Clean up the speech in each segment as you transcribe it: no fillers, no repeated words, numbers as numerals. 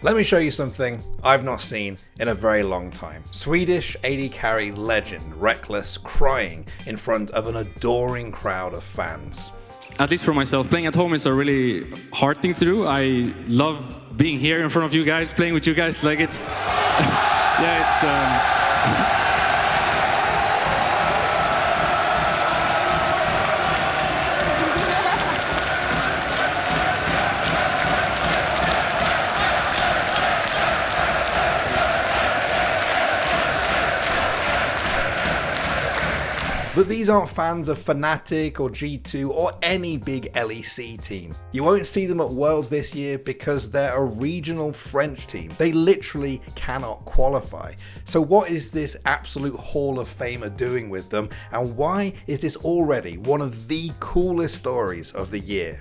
Let me show you something I've not seen in a very long time. Swedish AD carry legend Rekkles crying in front of an adoring crowd of fans. At least for myself, playing at home is a really hard thing to do. I love being here in front of you guys, playing with you guys. Like it's, yeah, it's. But these aren't fans of Fnatic or G2 or any big LEC team. You won't see them at Worlds this year because they're a regional French team. They literally cannot qualify. So what is this absolute Hall of Famer doing with them, and why is this already one of the coolest stories of the year?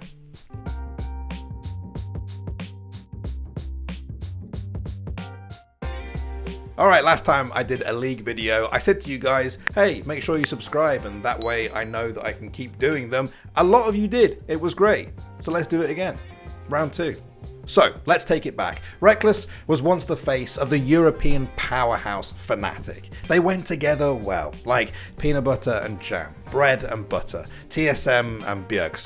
Alright, last time I did a league video, I said to you guys, hey, make sure you subscribe and that way I know that I can keep doing them. A lot of you did, it was great. So let's do it again. Round 2. So, let's take it back. Rekkles was once the face of the European powerhouse Fnatic. They went together well, like peanut butter and jam, bread and butter, TSM and Burke.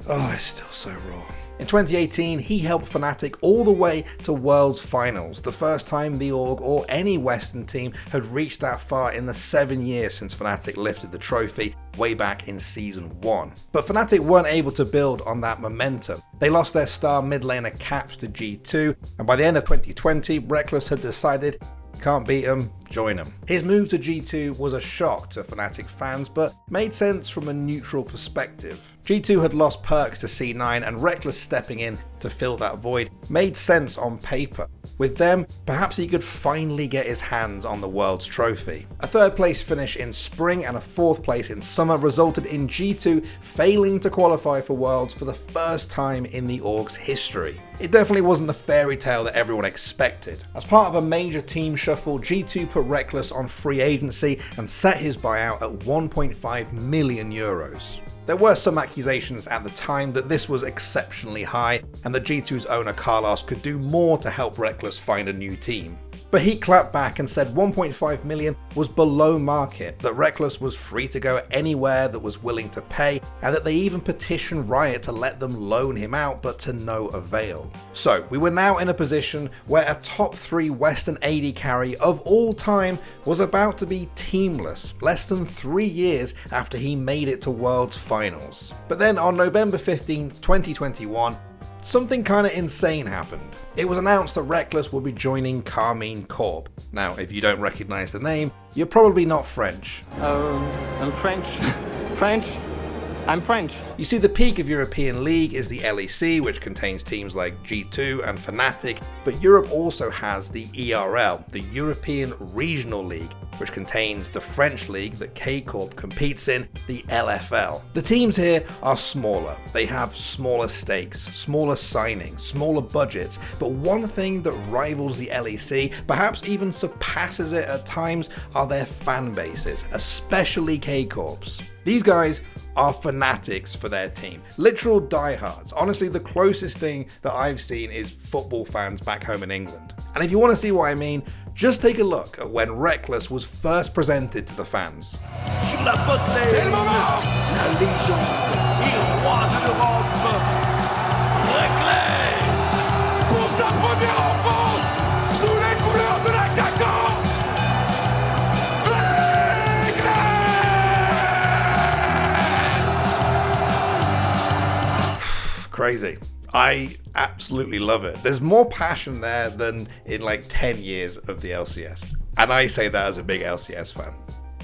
Oh, it's still so raw. In 2018, he helped Fnatic all the way to Worlds Finals, the first time the org or any Western team had reached that far in the 7 years since Fnatic lifted the trophy way back in Season 1. But Fnatic weren't able to build on that momentum. They lost their star mid laner Caps to G2, and by the end of 2020, Rekkles had decided, can't beat him, join him. His move to G2 was a shock to Fnatic fans, but made sense from a neutral perspective. G2 had lost perks to C9, and Rekkles stepping in to fill that void made sense on paper. With them, perhaps he could finally get his hands on the World's trophy. A 3rd place finish in spring and a 4th place in summer resulted in G2 failing to qualify for Worlds for the first time in the org's history. It definitely wasn't the fairy tale that everyone expected. As part of a major team shuffle, G2 put Rekkles on free agency and set his buyout at 1.5 million euros. There were some accusations at the time that this was exceptionally high and that G2's owner Carlos could do more to help Rekkles find a new team. But he clapped back and said 1.5 million was below market, that Rekkles was free to go anywhere that was willing to pay, and that they even petitioned Riot to let them loan him out, but to no avail. So we were now in a position where a top 3 Western AD carry of all time was about to be teamless, less than 3 years after he made it to Worlds Finals. But then on November 15th, 2021, something kinda insane happened. It was announced that Rekkles would be joining Carmine Corp. Now, if you don't recognize the name, you're probably not French. I'm French. I'm French. You see, the peak of European League is the LEC, which contains teams like G2 and Fnatic, but Europe also has the ERL, the European Regional League, which contains the French league that K-Corp competes in, the LFL. The teams here are smaller. They have smaller stakes, smaller signings, smaller budgets, but one thing that rivals the LEC, perhaps even surpasses it at times, are their fan bases, especially K-Corp's. These guys are fanatics for their team, literal diehards. Honestly, the closest thing that I've seen is football fans back home in England. And if you want to see what I mean, just take a look at when Rekkles was first presented to the fans. Sur la botte lane, la légende, il roi d'Europe, Rekkles, pour sa première enfance, sous les couleurs de l'attaquant, Crazy. I absolutely love it. There's more passion there than in like 10 years of the LCS. And I say that as a big LCS fan.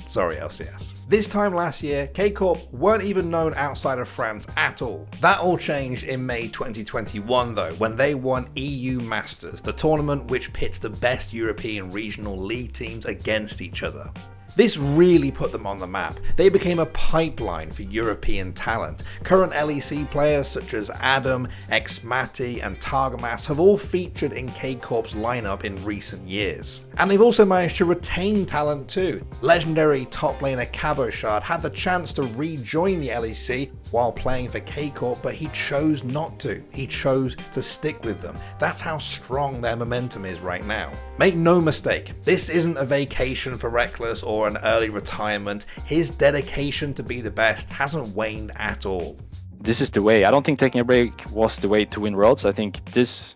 Sorry, LCS. This time last year, K-Corp weren't even known outside of France at all. That all changed in May 2021 though, when they won EU Masters, the tournament which pits the best European regional league teams against each other. This really put them on the map. They became a pipeline for European talent. Current LEC players such as Adam, Xmati and Targamas have all featured in K-Corp's lineup in recent years. And they've also managed to retain talent too. Legendary top laner Cabochard had the chance to rejoin the LEC while playing for K-Corp, but he chose not to. He chose to stick with them. That's how strong their momentum is right now. Make no mistake, this isn't a vacation for Rekkles or an early retirement. His dedication to be the best hasn't waned at all. This is the way. I don't think taking a break was the way to win Worlds. I think this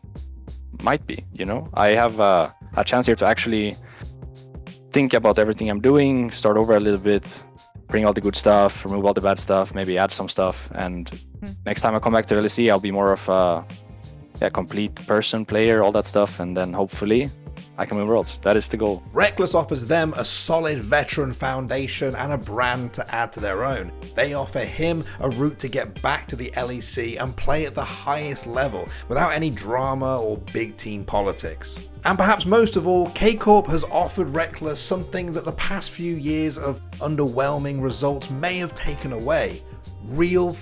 might be, you know. I have a chance here to actually think about everything I'm doing, start over a little bit, bring all the good stuff, remove all the bad stuff, maybe add some stuff. And next time I come back to LEC, I'll be more of a complete person, player, all that stuff. And then hopefully I can win Worlds. That is the goal. Rekkles offers them a solid veteran foundation and a brand to add to their own. They offer him a route to get back to the LEC and play at the highest level without any drama or big team politics. And perhaps most of all, K-Corp has offered Rekkles something that the past few years of underwhelming results may have taken away: real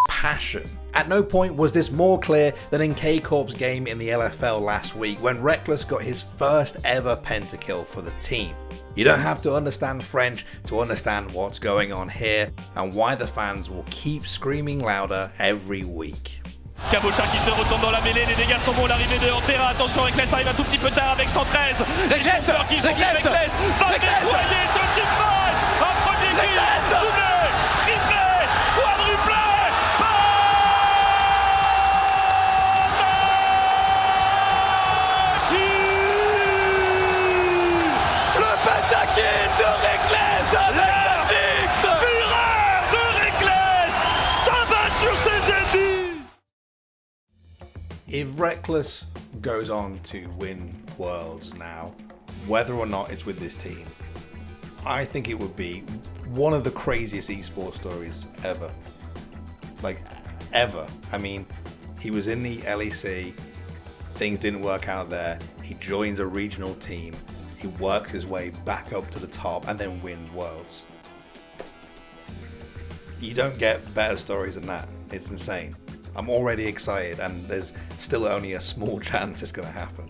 passion. At no point was this more clear than in K-Corp's game in the LFL last week when Rekkles got his first ever pentakill for the team. You don't have to understand French to understand what's going on here and why the fans will keep screaming louder every week. Cabochard qui se retourne dans la mêlée, les dégâts sont bons, l'arrivée de Antera, attention Rekkles arrive un tout petit peu tard avec 113, Rekkles qui sont bien, Rekkles va nettoyer ce teamfight, un prodige, doublé, triplé, quadruplé, le pentakill de Rekkles avec la fixe, fureur de Rekkles, ça va sur ses ennemis. If Rekkles goes on to win Worlds now, whether or not it's with this team, I think it would be one of the craziest esports stories ever. Like, ever. I mean, he was in the LEC, things didn't work out there, he joins a regional team, he works his way back up to the top and then wins Worlds. You don't get better stories than that. It's insane. I'm already excited and there's still only a small chance it's going to happen.